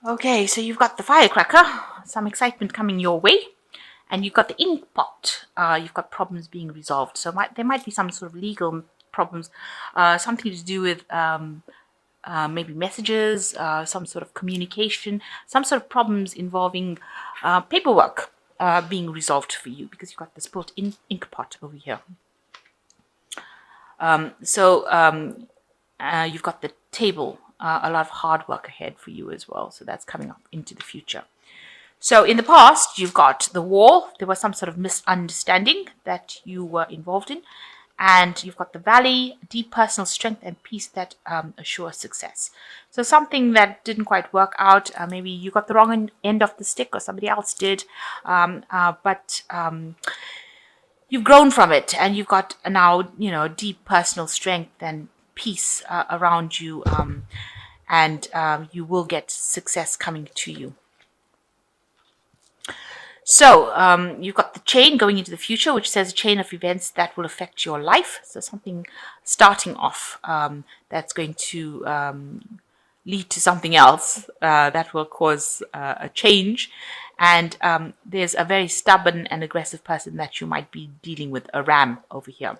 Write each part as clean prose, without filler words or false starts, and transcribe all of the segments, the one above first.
Okay, so you've got the firecracker, some excitement coming your way, and you've got the ink pot. You've got problems being resolved. So there might be some sort of legal problems, something to do with maybe messages, some sort of communication, some sort of problems involving paperwork being resolved for you because you've got this built ink pot over here. You've got the table, a lot of hard work ahead for you as well. So that's coming up into the future. So in the past, you've got the wall. There was some sort of misunderstanding that you were involved in. And you've got the valley, deep personal strength and peace that assure success. So something that didn't quite work out, maybe you got the wrong end of the stick or somebody else did, but you've grown from it and you've got now, deep personal strength and peace around you, and you will get success coming to you. So you've got the chain going into the future, which says a chain of events that will affect your life. So something starting off that's going to lead to something else that will cause a change. And there's a very stubborn and aggressive person that you might be dealing with, a ram over here.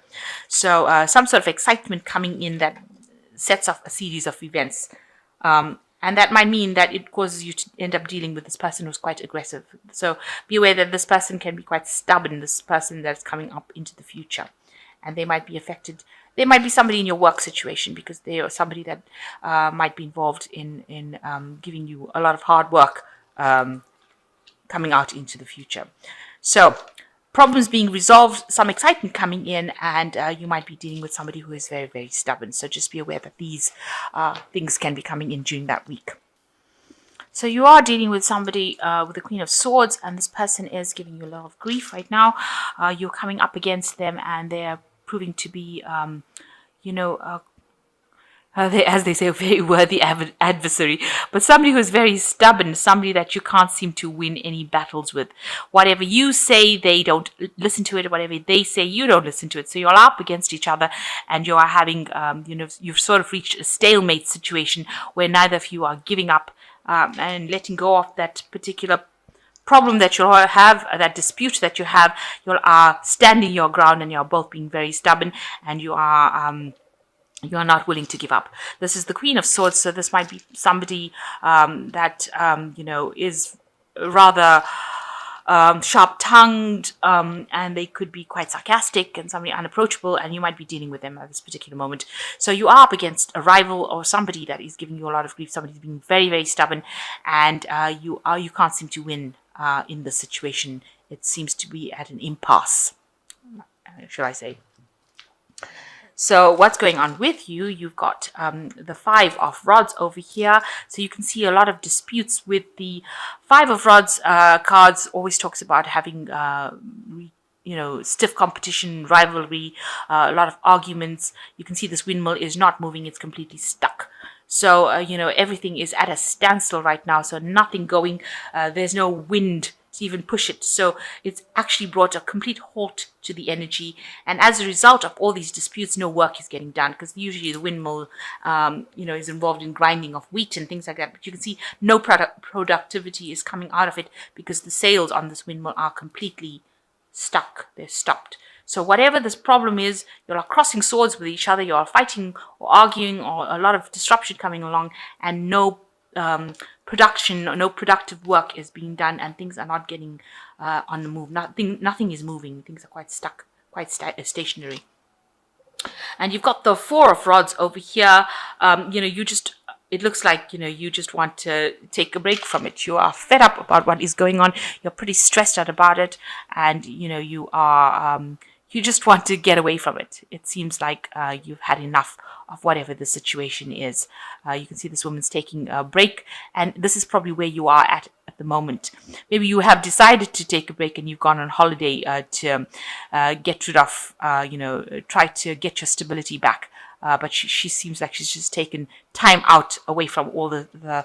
So some sort of excitement coming in that sets off a series of events. And that might mean that it causes you to end up dealing with this person who's quite aggressive. So be aware that this person can be quite stubborn, this person that's coming up into the future. And they might be affected. There might be somebody in your work situation because they are somebody that might be involved in giving you a lot of hard work coming out into the future. So problems being resolved, some excitement coming in, and you might be dealing with somebody who is very, very stubborn. So just be aware that these things can be coming in during that week. So you are dealing with somebody with the Queen of Swords, and this person is giving you a lot of grief right now. You're coming up against them, and they're proving to be, as they say, a very worthy adversary, but somebody who's very stubborn, somebody that you can't seem to win any battles with. Whatever you say, they don't listen to it. Whatever they say, you don't listen to it. So you're up against each other, and you are having, you've sort of reached a stalemate situation where neither of you are giving up and letting go of that particular problem that you have, that dispute that you have. You are standing your ground, and you're both being very stubborn, and you are not willing to give up. This is the Queen of Swords, so this might be somebody that is rather sharp-tongued, and they could be quite sarcastic and somebody unapproachable, and you might be dealing with them at this particular moment. So you are up against a rival or somebody that is giving you a lot of grief. Somebody's being very, very stubborn, and you can't seem to win in this situation. It seems to be at an impasse, shall I say. So what's going on with you? You've got the Five of Rods over here. So you can see a lot of disputes with the Five of Rods cards. Always talks about having, stiff competition, rivalry, a lot of arguments. You can see this windmill is not moving. It's completely stuck. So, everything is at a standstill right now. So nothing going. There's no wind to even push it. So it's actually brought a complete halt to the energy. And as a result of all these disputes, no work is getting done, because usually the windmill, is involved in grinding of wheat and things like that. But you can see no productivity is coming out of it because the sails on this windmill are completely stuck. They're stopped. So whatever this problem is, you are crossing swords with each other, you are fighting or arguing, or a lot of disruption coming along, and no production, no productive work is being done, and things are not getting on the move. Nothing is moving. Things are quite stuck, quite stationary. And you've got the Four of Rods over here. It looks like, you just want to take a break from it. You are fed up about what is going on. You're pretty stressed out about it, and you are. You just want to get away from it. It seems like you've had enough of whatever the situation is. You can see this woman's taking a break, and this is probably where you are at the moment. Maybe you have decided to take a break and you've gone on holiday to get rid of, try to get your stability back. But she seems like she's just taken time out away from all the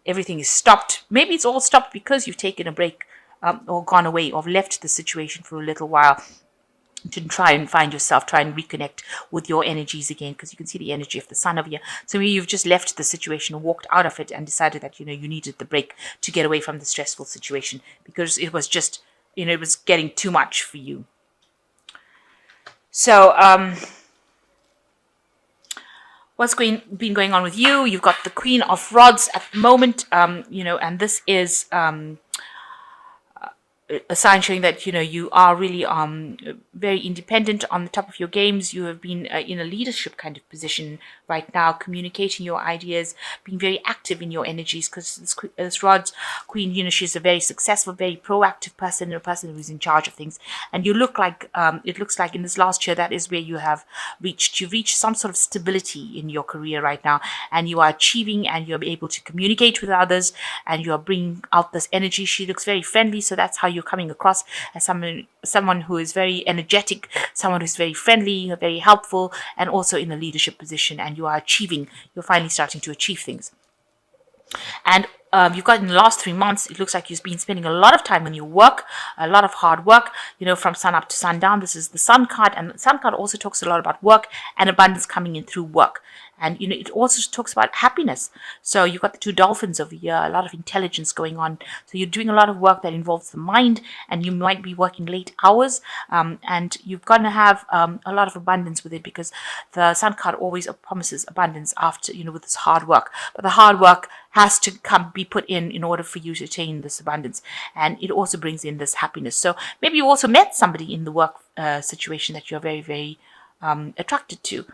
everything is stopped. Maybe it's all stopped because you've taken a break or gone away or left the situation for a little while. to try and find yourself, try and reconnect with your energies again, because you can see the energy of the sun over here. So maybe you've just left the situation, walked out of it, and decided that you needed the break to get away from the stressful situation because it was just it was getting too much for you. So what's been going on with you? You've got the Queen of Rods at the moment, and this is a sign showing that you are really very independent, on the top of your games. You have been in a leadership kind of position right now, communicating your ideas, being very active in your energies, because this Rod's Queen, she's a very successful, very proactive person, a person who's in charge of things. And you look like it looks like in this last year, that is where you've reached some sort of stability in your career right now, and you are achieving, and you're able to communicate with others, and you are bringing out this energy. She looks very friendly, so that's how you're coming across, as someone who is very energetic, someone who's very friendly, very helpful, and also in a leadership position. And you are achieving. You're finally starting to achieve things. And you've got, in the last 3 months, it looks like you've been spending a lot of time on your work, a lot of hard work, from sun up to sundown. This is the Sun card, and the Sun card also talks a lot about work and abundance coming in through work. And, it also talks about happiness. So you've got the 2 dolphins over here, a lot of intelligence going on. So you're doing a lot of work that involves the mind, and you might be working late hours. And you've got to have a lot of abundance with it, because the Sun card always promises abundance after, with this hard work. But the hard work has to be put in order for you to attain this abundance. And it also brings in this happiness. So maybe you also met somebody in the work situation that you're very, very attracted to.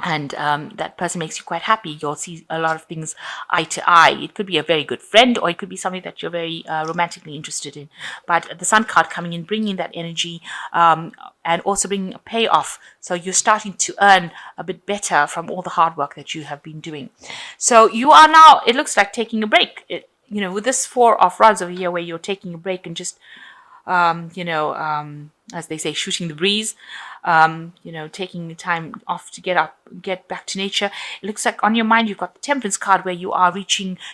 And that person makes you quite happy. You'll see a lot of things eye to eye. It could be a very good friend, or it could be something that you're very romantically interested in. But the Sun card coming in, bringing that energy, and also bringing a payoff. So you're starting to earn a bit better from all the hard work that you have been doing. So you are now, it looks like, taking a break. With this 4 of Rods over here, where you're taking a break and just as they say, shooting the breeze, taking the time off to get back to nature. It looks like on your mind you've got the Temperance card, where you are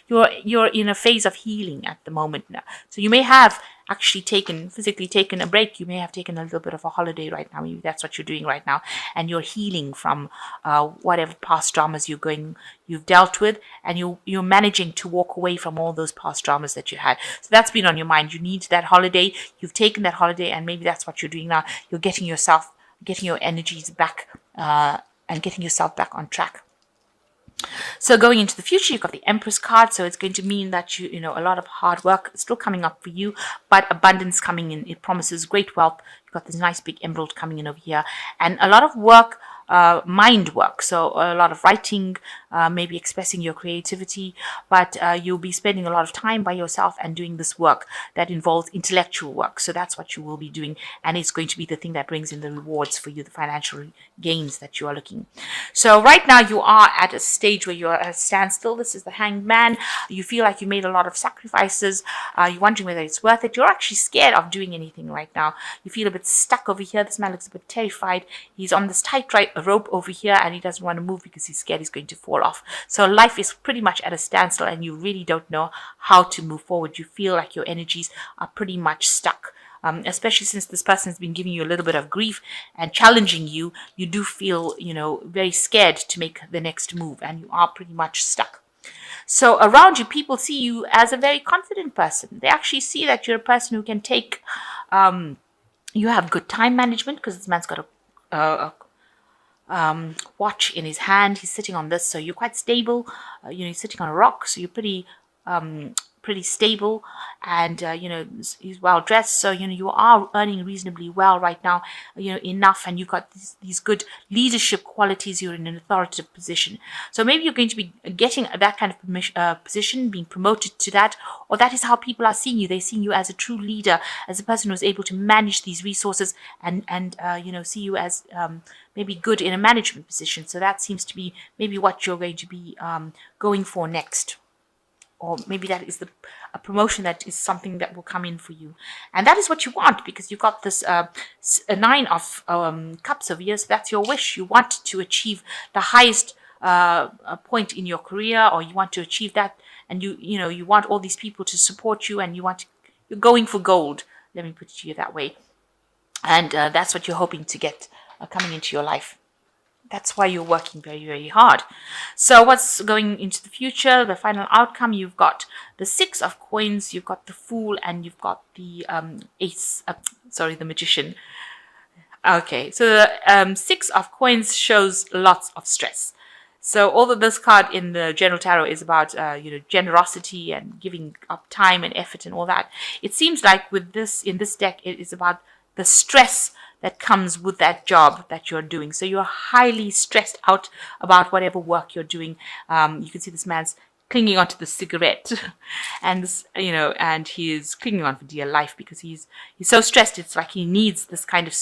you're in a phase of healing at the moment now. So you may have actually physically taken a break. You may have taken a little bit of a holiday right now. Maybe that's what you're doing right now, and you're healing from whatever past dramas you've dealt with, and you're managing to walk away from all those past dramas that you had. So that's been on your mind. You need that holiday. You've taken that holiday, and maybe that's what you're doing now. You're getting your energies back, and getting yourself back on track. So going into the future, you've got the Empress card. So it's going to mean that a lot of hard work is still coming up for you, but abundance coming in. It promises great wealth. You've got this nice big emerald coming in over here, and a lot of work, mind work. So a lot of writing, maybe expressing your creativity, but you'll be spending a lot of time by yourself and doing this work that involves intellectual work. So that's what you will be doing, and it's going to be the thing that brings in the rewards for you, the financial gains that you are looking. So right now you are at a stage where you're at a standstill. This is the Hanged Man. You feel like you made a lot of sacrifices. You're wondering whether it's worth it. You're actually scared of doing anything right now. You feel a bit stuck over here. This man looks a bit terrified. He's on this tight rope over here, and he doesn't want to move because he's scared he's going to fall off. So life is pretty much at a standstill, and you really don't know how to move forward. You feel like your energies are pretty much stuck. Especially since this person has been giving you a little bit of grief and challenging you, you do feel, very scared to make the next move, and you are pretty much stuck. So around you, people see you as a very confident person. They actually see that you're a person who can take, you have good time management, because this man's got a watch in his hand. He's sitting on this, so you're quite stable. He's sitting on a rock, so you're pretty stable, and he's well dressed, so you are earning reasonably well right now, enough, and you've got these good leadership qualities. You're in an authoritative position, so maybe you're going to be getting that kind of position, being promoted to that, or that is how people are seeing you. They're seeing you as a true leader, as a person who's able to manage these resources, and see you as maybe good in a management position. So that seems to be maybe what you're going to be going for next. Or maybe that is a promotion that is something that will come in for you. And that is what you want, because you've got this 9 of cups over here. So that's your wish. You want to achieve the highest point in your career, or you want to achieve that. And you want all these people to support you, and you're going for gold. Let me put it to you that way. And that's what you're hoping to get coming into your life. That's why you're working very, very hard. So what's going into the future, the final outcome? You've got the Six of Coins, you've got the Fool, and you've got the the Magician. Okay, so the Six of Coins shows lots of stress. So although this card in the General Tarot is about generosity and giving up time and effort and all that, it seems like with this in this deck it is about the stress that comes with that job that you're doing. So you're highly stressed out about whatever work you're doing. You can see this man's clinging onto the cigarette and and he is clinging on for dear life because he's so stressed. It's like he needs this kind of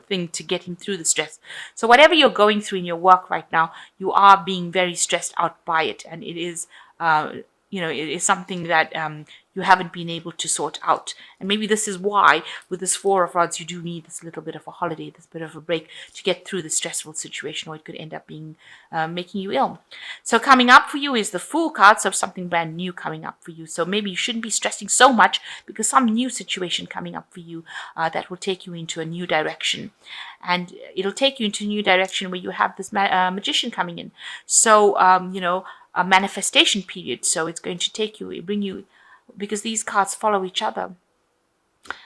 thing to get him through the stress. So whatever you're going through in your work right now, you are being very stressed out by it, and it is it is something that you haven't been able to sort out. And maybe this is why with this Four of Rods you do need this little bit of a holiday, this bit of a break to get through the stressful situation, or it could end up being making you ill. So coming up for you is the Fool card, so something brand new coming up for you. So maybe you shouldn't be stressing so much because some new situation coming up for you that will take you into a new direction. And it'll take you into a new direction where you have this magician coming in. So, a manifestation period. So it's going to bring you, because these cards follow each other.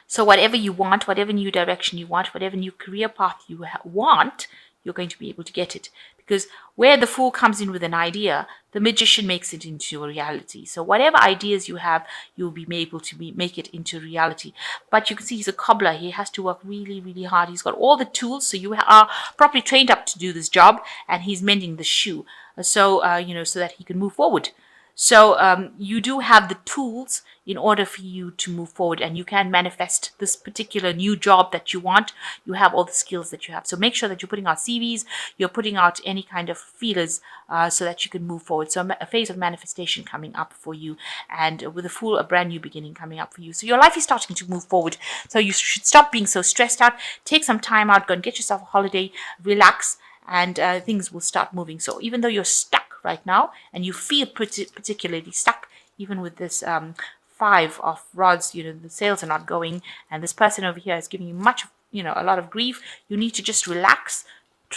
So whatever you want, whatever new direction you want, whatever new career path you want, you're going to be able to get it. Because where the Fool comes in with an idea, the Magician makes it into a reality. So whatever ideas you have, you'll be able to make it into reality. But you can see he's a cobbler. He has to work really, really hard. He's got all the tools. So you are properly trained up to do this job, and he's mending the shoe. So, so that he can move forward. So you do have the tools in order for you to move forward, and you can manifest this particular new job that you want. You have all the skills that you have. So make sure that you're putting out CVs, you're putting out any kind of feelers so that you can move forward. So a phase of manifestation coming up for you, and with the Fool, a brand new beginning coming up for you. So your life is starting to move forward. So you should stop being so stressed out. Take some time out, go and get yourself a holiday, relax, and things will start moving. So even though you're stuck right now and you feel particularly stuck, even with this Five of Rods, the sales are not going, and this person over here is giving you a lot of grief. You need to just relax,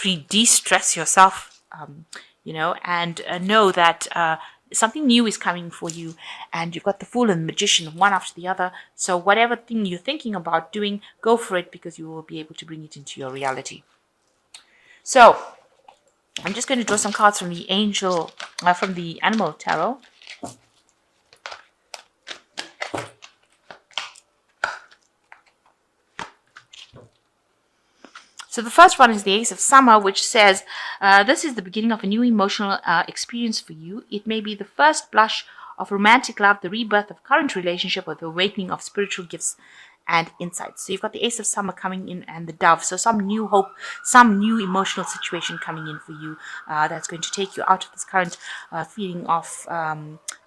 de-stress yourself, and know that something new is coming for you, and you've got the Fool and the Magician, one after the other. So whatever thing you're thinking about doing, go for it, because you will be able to bring it into your reality. So I'm just going to draw some cards from the from the Animal Tarot. So the first one is the Ace of Summer, which says, this is the beginning of a new emotional experience for you. It may be the first blush of romantic love, the rebirth of current relationship, or the awakening of spiritual gifts and insights. So you've got the Ace of Summer coming in, and the Dove. So some new hope, some new emotional situation coming in for you that's going to take you out of this current feeling of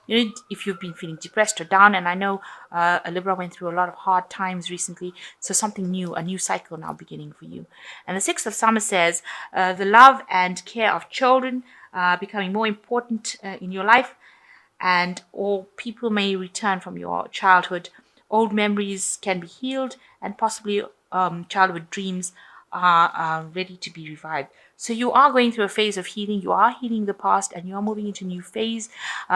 if you've been feeling depressed or down. And I know a Libra went through a lot of hard times recently, so something new, a new cycle now beginning for you. And the Six of Summer says the love and care of children becoming more important in your life, and all people may return from your childhood. Old memories can be healed, and possibly childhood dreams are ready to be revived. So you are going through a phase of healing. You are healing the past, and you are moving into a new phase.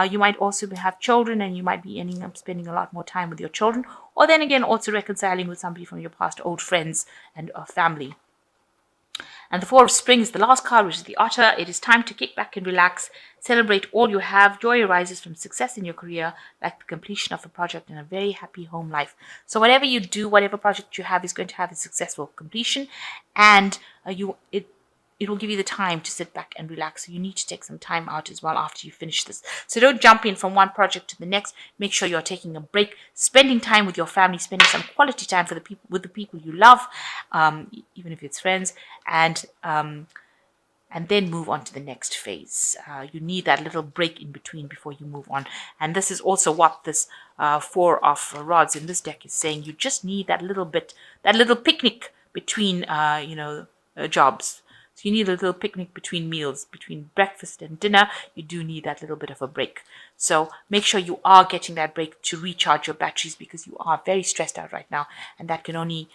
You might also have children, and you might be ending up spending a lot more time with your children, or then again also reconciling with somebody from your past, old friends and family. And the Four of Spring is the last card, which is the Otter. It is time to kick back and relax. Celebrate all you have. Joy arises from success in your career, like the completion of a project, and a very happy home life. So whatever you do, whatever project you have is going to have a successful completion, and it will give you the time to sit back and relax. So you need to take some time out as well after you finish this. So don't jump in from one project to the next. Make sure you're taking a break, spending time with your family, spending some quality time with the people you love, even if it's friends, and then move on to the next phase. You need that little break in between before you move on. And this is also what this Four of Rods in this deck is saying. You just need that little picnic between, jobs. So you need a little picnic between meals, between breakfast and dinner. You do need that little bit of a break. So make sure you are getting that break to recharge your batteries, because you are very stressed out right now, and that can only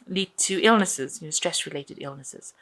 lead to illnesses, stress-related illnesses.